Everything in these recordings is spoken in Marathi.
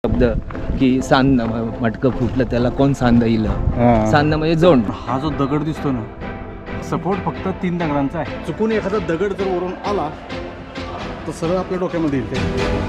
शब्द की सांद मटकं फुटलं त्याला कोण सांद येईल, सांद म्हणजे जोड. हा जो दगड दिसतो ना, सपोर्ट फक्त 3 दगडांचा आहे. चुकून एखादा दगड जर वरून आला तर सरळ आपल्या डोक्यामध्ये येईल.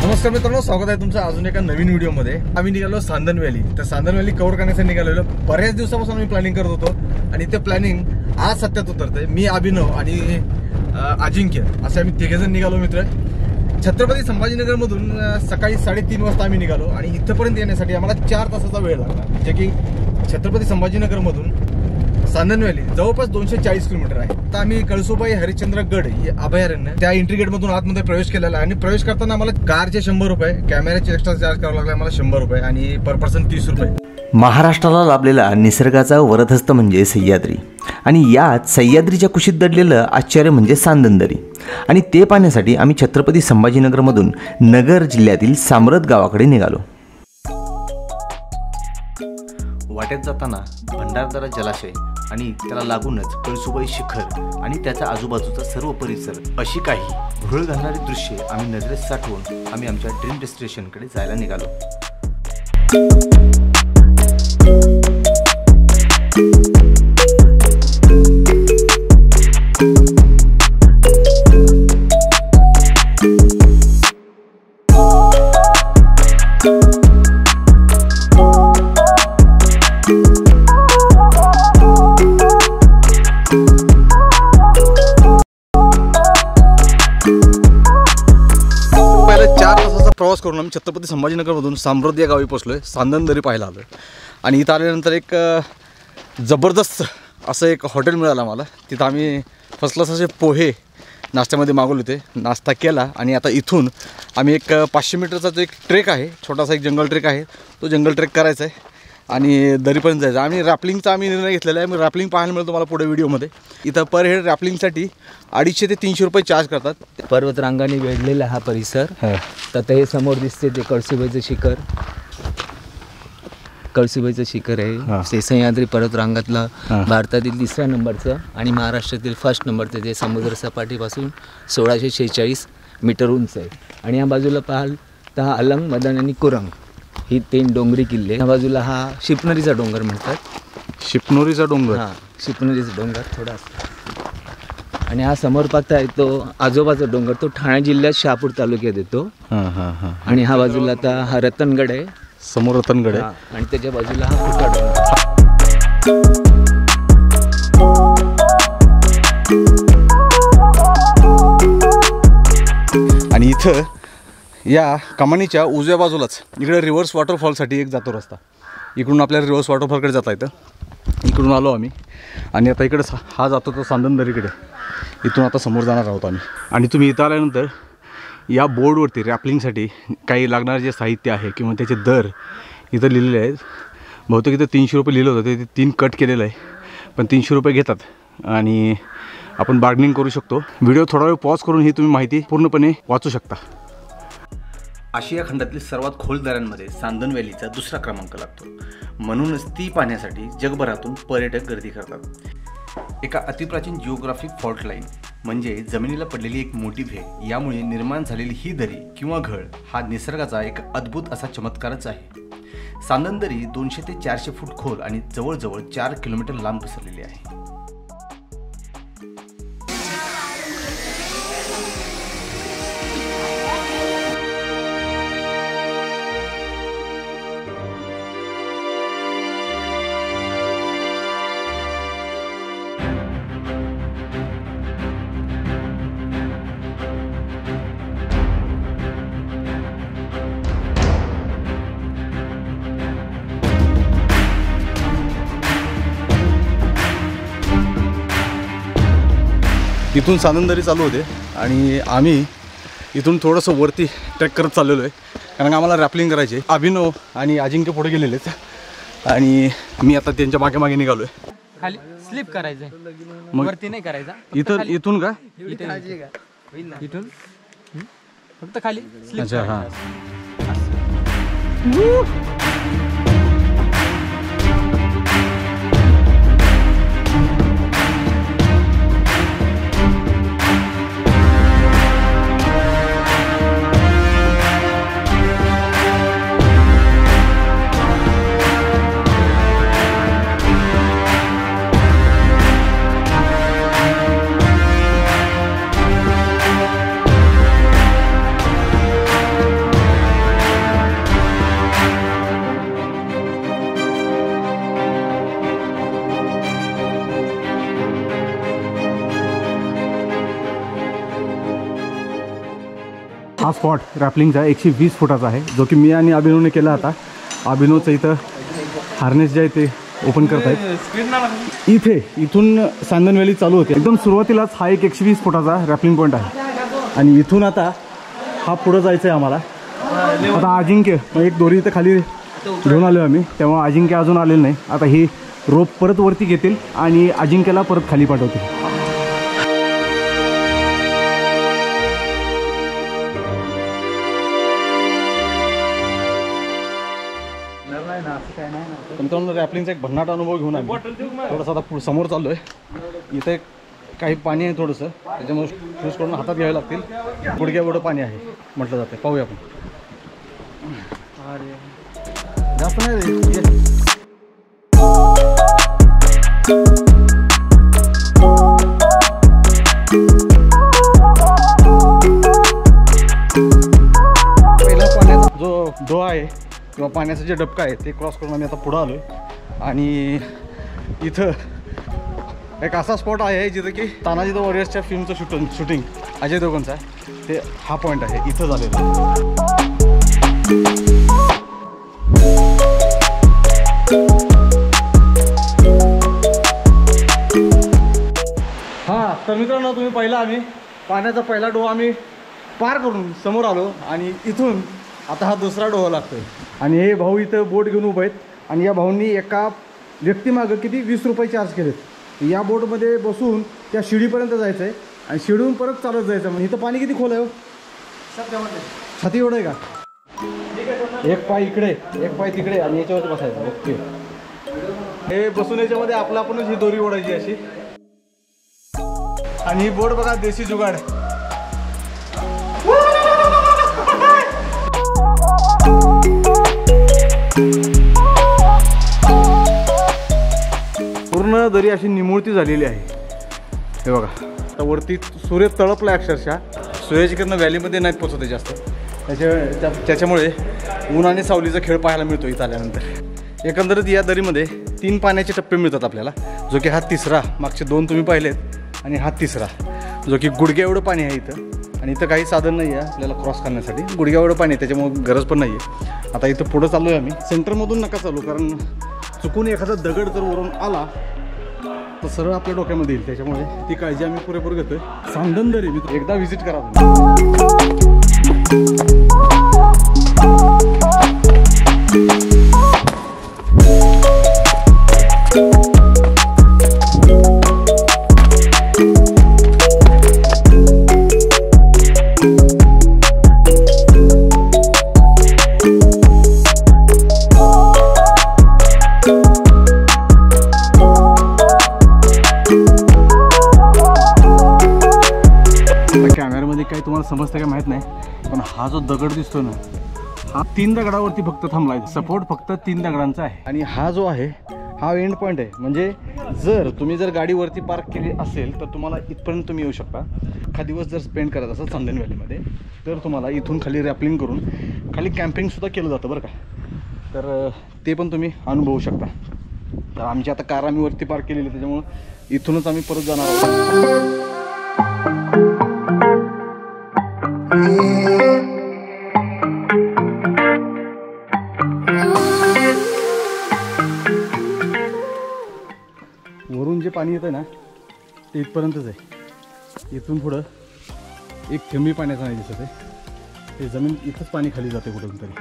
नमस्कार मित्रांनो, स्वागत आहे तुमचं अजून एका नवीन व्हिडिओमध्ये. आम्ही निघालो सांदन व्हॅली. तर सांदन व्हॅली कव्हर करण्यासाठी निघालेलो. बऱ्याच दिवसापासून आम्ही प्लॅनिंग करत होतो आणि ते प्लॅनिंग आज सत्यात उतरतंय. मी, अभिनव आणि अजिंक्य असे आम्ही तिघेजण निघालो मित्र. छत्रपती संभाजीनगरमधून सकाळी 3:30 वाजता आम्ही निघालो आणि इथंपर्यंत येण्यासाठी आम्हाला 4 तासाचा वेळ लागला. जे की छत्रपती संभाजीनगरमधून सांदन व्हॅली जवळपास 240 किलोमीटर आहे. तर आम्ही कळसुबाई हरिश्चंद्रगड अभयारण्य त्या एंट्री गेट मधून आतमध्ये प्रवेश केलेला आहे आणि प्रवेश करताना आम्हाला कारचे 100 रुपये, कॅमेऱ्याचे एक्स्ट्रा चार्ज करावा लागला आम्हाला 100 रुपये आणि पर पर्सन 30 रुपये. महाराष्ट्राला लाभलेला निसर्गाचा वरदहस्त म्हणजे सह्याद्री आणि यात सह्याद्रीच्या कुशीत दडलेलं आश्चर्य म्हणजे सांदन दरी. आणि ते पाहण्यासाठी आम्ही छत्रपती संभाजीनगरमधून नगर जिल्ह्यातील सामरद गावाकडे निघालो. वाटेत जाताना भंडारदरा जलाशय आणि त्याला लागूनच कळसुबाई शिखर आणि त्याच्या आजूबाजूचा सर्व परिसर अशी काही भुरळ घालणारी दृश्ये आम्ही नजरेत साठवून आम्ही आमच्या ड्रीम डेस्टिनेशनकडे जायला निघालो. प्रवास करून आम्ही छत्रपती संभाजीनगरमधून सामरद या गावी पोहोचलोय. सांदन दरी पाहायला आलो आणि इथं आल्यानंतर एक जबरदस्त असं एक हॉटेल मिळालं आम्हाला. तिथं आम्ही फर्स्ट क्लास असे पोहे नाश्त्यामध्ये मागवले होते. नाश्ता केला आणि आता इथून आम्ही एक 500 मीटरचा जो एक ट्रेक आहे, छोटासा एक जंगल ट्रेक आहे, तो जंगल ट्रेक करायचा आहे आणि दरीपर्यंत जायचं. आणि रॅपलिंगचा आम्ही निर्णय घेतलेला आहे. मी रॅपलिंग पाहायला मिळतो तुम्हाला पुढे व्हिडिओमध्ये. इथं पर हेड रॅपलिंगसाठी 250 ते 300 रुपये चार्ज करतात. पर्वतरांगाने वेढलेला हा परिसर. तर हे समोर दिसते ते कळसुबाईचं शिखर. कळसुबाईचं शिखर आहे ते सह्याद्री पर्वतरांगातलं भारतातील 3ऱ्या नंबरचं आणि महाराष्ट्रातील 1st नंबरचं. ते समुद्र सपाटीपासून 1646 मीटर उंच आहे. आणि या बाजूला पाहाल तर हा अलंग, मदन आणि कुरंग ही 3 डोंगरी किल्ले. या बाजूला हा शिपनरीचा डोंगर म्हणतात. शिपनोरीचा डोंगर. हां, शिपनरीचा डोंगर थोडा. आणि हा समोर पाहता आहे तो आजोबाचा डोंगर, तो ठाणे जिल्ह्यात शहापूर तालुक्यात येतो. आणि हा बाजूला आता हा रतनगड आहे, समोर रतनगड आहे आणि त्याच्या बाजूला हा खुटा डोंगर. आणि इथं या कमानीच्या उजव्या बाजूलाच इकडे रिव्हर्स वॉटरफॉलसाठी एक जातो रस्ता. इकडून आपल्याला रिव्हर्स वॉटरफॉलकडे जाता येतं. इकडून आलो आम्ही आणि आता इकडे हा जातो तो सांदन दरीकडे. इथून आता समोर जाणार आहोत आम्ही. आणि तुम्ही इथं आल्यानंतर या बोर्डवरती रॅपलिंगसाठी काही लागणारे जे साहित्य आहे किंवा त्याचे दर इथं लिहिलेले आहेत. बहुतेक इथं 300 रुपये लिहिलं होतं, ते 3 कट केलेलं आहे, पण 300 रुपये घेतात आणि आपण बार्गेनिंग करू शकतो. व्हिडिओ थोडा वेळ पॉज करून ही तुम्ही माहिती पूर्णपणे वाचू शकता. आशिया खंडातील सर्वात खोल दऱ्यांमध्ये सांदन व्हॅलीचा 2रा क्रमांक लागतो. म्हणूनच ती पाहण्यासाठी जगभरातून पर्यटक गर्दी करतात. एका अतिप्राचीन जिओग्राफिक फॉल्ट लाईन म्हणजे जमिनीला पडलेली एक मोठी भेग, यामुळे निर्माण झालेली ही दरी किंवा घळ हा निसर्गाचा एक अद्भुत असा चमत्कारच आहे. सांदन दरी 200 ते 400 फूट खोल आणि जवळजवळ 4 किलोमीटर लांब पसरलेली आहे. इथून सांदन दरी चालू होते आणि आम्ही इथून थोडंसं वरती ट्रेक करत चाललेलो आहे, कारण आम्हाला रॅपलिंग करायची आहे. अभिनव आणि अजिंक्य पुढे गेलेले आहेत आणि मी आता त्यांच्या मागे मागे निघालो आहे. खाली स्लिप करायचं, वरती नाही करायचा. इथून का इथून फक्त खाली slip अच्छा हां. हा स्पॉट रॅपलिंगचा 120 फुटाचा आहे, जो की मी आणि अभिनवने केला होता. अभिनवचं इथं हार्नेस जे आहे ते ओपन करतायत. इथून सांदन व्हॅली चालू होते. एकदम सुरुवातीलाच हा एक 120 फुटाचा रॅपलिंग पॉईंट आहे आणि इथून आता हा पुढं जायचं आहे आम्हाला. आता अजिंक्य एक दोरी इथं खाली घेऊन आलो आम्ही, तेव्हा अजिंक्य अजून आलेलं नाही. आता ही रोप परत वरती घेतील आणि अजिंक्यला परत खाली पाठवतील. मित्रांनो रॅपलिंगचा एक भन्नाट अनुभव घेऊन आम्ही थोडासा आता समोर चाललो आहे. इथे काही पाणी आहे थोडंसं, त्याच्यामुळे शूज करून हातात घ्यावे लागतील. गुडघ्या एवढं पाणी आहे म्हटलं जातं. पाहूया आपण. जास्त नाही रे. पहिला पाण्याचा जो डोहा आहे किंवा पाण्याचं जे डबका आहे ते क्रॉस करून आम्ही आता पुढं आलो आहे. आणि इथं एक असा स्पॉट आहे जिथं की तानाजी द वॉरियर्सच्या फिल्मचं शूटिंग अजय देवगणचं आहे. ते हा पॉईंट आहे इथं झालेलं. हां तर मित्रांनो तुम्ही पाहिला आम्ही पाण्याचा पहिला डोहा आम्ही पार करून समोर आलो आणि इथून आता हा दुसरा डोहा लागतोय. आणि हे भाऊ इथं बोट घेऊन उभे आहेत आणि या भाऊंनी एका व्यक्तीमागं किती 20 रुपये चार्ज केलेत. या बोटमध्ये बसून त्या शिडीपर्यंत जायचं आहे आणि शिडीहून परत चालत जायचं. म्हणजे इथं पाणी किती खोल आहे? छाती एवढं आहे का? एक पाय इकडे एक पाय तिकडे आणि याच्यावरती बसायचं. ओके. हे बसून याच्यामध्ये आपणच ही दोरी ओढायची अशी. आणि ही बोट बघा देशी जुगाड. पूर्ण दरी अशी निमुळती झालेली आहे. हे बघा आता वरती सूर्य तळपला अक्षरशः. सूर्याची किरण व्हॅलीमध्ये नाहीत पोचवते जास्त, त्याच्यामुळे ऊन आणि सावलीचा खेळ पाहायला मिळतो इथं आल्यानंतर. एकंदरीत या दरीमध्ये 3 पाण्याचे टप्पे मिळतात आपल्याला, जो की हा तिसरा. मागचे 2 तुम्ही पाहिलेत आणि हा तिसरा, जो की गुडघ्या एवढं पाणी आहे इथं. आणि इथं काही साधन नाही आहे आपल्याला क्रॉस करण्यासाठी. गुडघ्या एवढं पाणी आहे, त्याच्यामुळे गरज पण नाही आहे. आता इथं पुढं चाललो आहे आम्ही. सेंटरमधून नका चालू, कारण चुकून एखादा दगड जर वरून आला तर सरळ आपल्या डोक्यामध्ये येईल. त्याच्यामुळे ती काळजी आम्ही पुरेपूर घेतोय. सांदन दरी एकदा व्हिजिट करा. कॅमेऱ्यामध्ये काही तुम्हाला समजतं का माहीत नाही, पण हा जो दगड दिसतो ना, हा 3 दगडावरती फक्त थांबलाय. सपोर्ट फक्त 3 दगडांचा आहे. आणि हा जो आहे हा एंड पॉईंट आहे. म्हणजे तुम्ही जर गाडीवरती पार्क केली असेल तर तुम्हाला इथपर्यंत तुम्ही येऊ शकता. एखादा दिवस जर स्पेंड करत असाल सांदन व्हॅलीमध्ये तर तुम्हाला इथून खाली रॅपलिंग करून खाली कॅम्पिंगसुद्धा केलं जातं बरं का. तर ते पण तुम्ही अनुभवू शकता. तर आमची आता कार आम्ही वरती पार्क केलेली, त्याच्यामुळं इथूनच आम्ही परत जाणार आहोत. वरून जे पाणी येतं ना ते इथपर्यंतच आहे. इथून पुढं एक थेंबी पाण्याचा नाही दिसत आहे. ते जमीन इथंच पाणी खाली जाते कुठून तरी.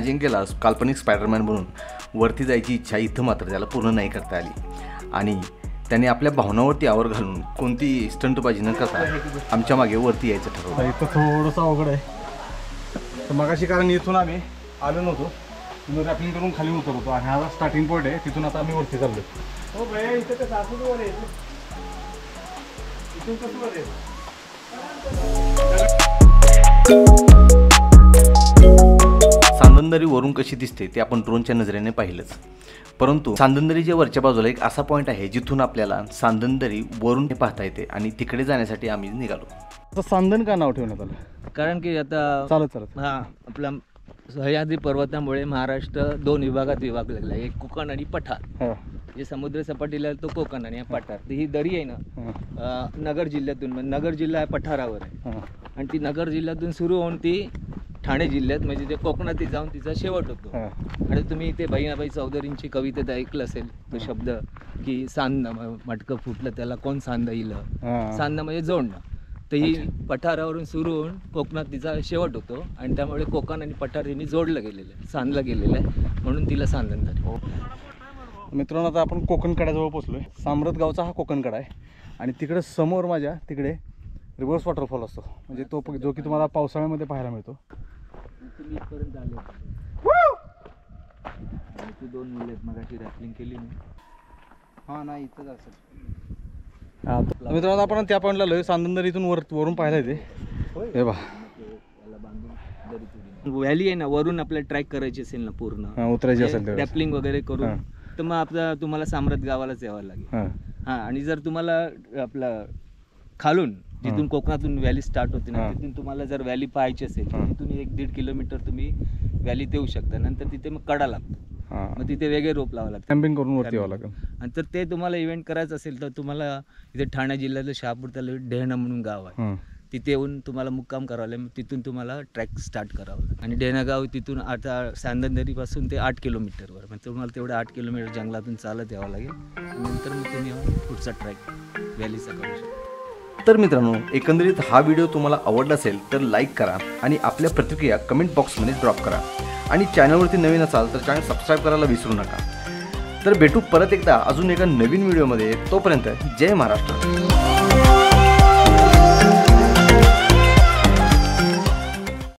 अजिंक्यला काल्पनिक स्पायडरमॅन बनून वरती जायची इच्छा इथं मात्र त्याला पूर्ण नाही करता आली आणि त्याने आपल्या भावनावरती आवर घालून कोणती स्टंटबाजी न करता आमच्या मागे वरती यायचं ठरवलं. इथं थोडंसं अवघड आहे तर मगाशी, कारण इथून आम्ही आलो नव्हतो, तिथून रॅपलिंग करून खाली उतरतो आणि हा स्टार्टिंग पॉईंट आहे, तिथून आता आम्ही वरती चाललो. हो भैया, इथं कसं असं वर आहे, इथून कसं वर आहे. सांदनदरी वरून कशी दिसते ते आपण ड्रोनच्या नजरेने पाहिलंच, परंतु सांदनदरीच्या वरच्या बाजूला एक असा पॉईंट आहे जिथून आपल्याला सांदनदरी वरून पाहता येते आणि तिकडे जाण्यासाठी आम्ही निघालो. तर सांदन का नाव ठेवण्यात आलं? कारण की आता चालत हा आपला सह्याद्री पर्वतामुळे महाराष्ट्र 2 विभागात विभागलेला आहे, एक कोकण आणि पठार. जे समुद्र सपाटीला तो कोकण आणि पठार. तर ही दरी आहे ना नगर जिल्ह्यातून, नगर जिल्हा पठारावर आहे आणि ती नगर जिल्ह्यातून सुरू होऊन ती ठाणे जिल्ह्यात म्हणजे ते कोकणात जाऊन तिचा शेवट होतो. आणि तुम्ही ते बहिणाबाई चौधरींची कवितेत ऐकलं असेल तो शब्द की सांदणं मटकं फुटलं त्याला कोण सांदइलं. सांदणं म्हणजे जोडणं. तर ही पठारावरून सुरू होऊन कोकणात तिचा शेवट होतो आणि त्यामुळे कोकण आणि पठार यांनी जोडलं गेलेलं आहे, सांधलं गेलेलं आहे, म्हणून तिला सांदन झाली. मित्रांनो, आता आपण कोकण कड्याजवळ पोचलोय. सामरत गावचा हा कोकण कडा आहे आणि तिकडे समोर माझ्या तिकडे रिव्हर्स वॉटरफॉल असतो, म्हणजे तो जो की तुम्हाला पावसाळ्यामध्ये पाहायला मिळतो. तुम्ही इथपर्यंत आले ती 2 मुले मगाशी रॅपलिंग केली ना. हां नाही, इथंच असेल. मित्रांनो, आपण त्या पॉईंटला आलोय. सांदनदरी इथून वरून पाहायला येते. हे बा व्हॅली आहे ना, वरून आपल्याला ट्रॅक करायची असेल ना पूर्ण उतरायची असेल रॅपलिंग वगैरे करून, तर मग आपलं तुम्हाला सामरत गावालाच यावं लागेल. हां, आणि जर तुम्हाला आपलं खालून जिथून कोकणातून व्हॅली स्टार्ट होते ना, तिथून तुम्हाला जर व्हॅली पाहायची असेल तर तिथून 1-1.5 किलोमीटर तुम्ही व्हॅलीत येऊ शकता. नंतर तिथे मग कडा लागतो, मग तिथे वेगळे रोप लावावं लागतं, कॅम्पिंग करून वरती यावं लागेल. आणि तर ते तुम्हाला इव्हेंट करायचं असेल तर तुम्हाला इथे ठाणे जिल्ह्यातलं शहापूर तालुक्यात डेहणा म्हणून गाव आहे, तिथे येऊन तुम्हाला मुक्काम करावं लागेल. तिथून तुम्हाला ट्रॅक स्टार्ट करावं लागेल. आणि डेहणा गाव तिथून आता सांदनदरीपासून ते 8 किलोमीटरवर, म्हणजे तुम्हाला तेवढं 8 किलोमीटर जंगलातून चालत यावं लागेल. नंतर मग तुम्ही पुढचा ट्रॅक व्हॅलीचा करू शकता. तर मित्रांनो, एकंदरीत हा व्हिडिओ तुम्हाला आवडला असेल तर लाईक करा आणि आपल्या प्रतिक्रिया कमेंट बॉक्समध्ये ड्रॉप करा. आणि चॅनलवरती नवीन असाल तर चॅनल सबस्क्राईब करायला विसरू नका. तर भेटू परत एकदा अजून एका नवीन व्हिडिओमध्ये. तोपर्यंत जय महाराष्ट्र.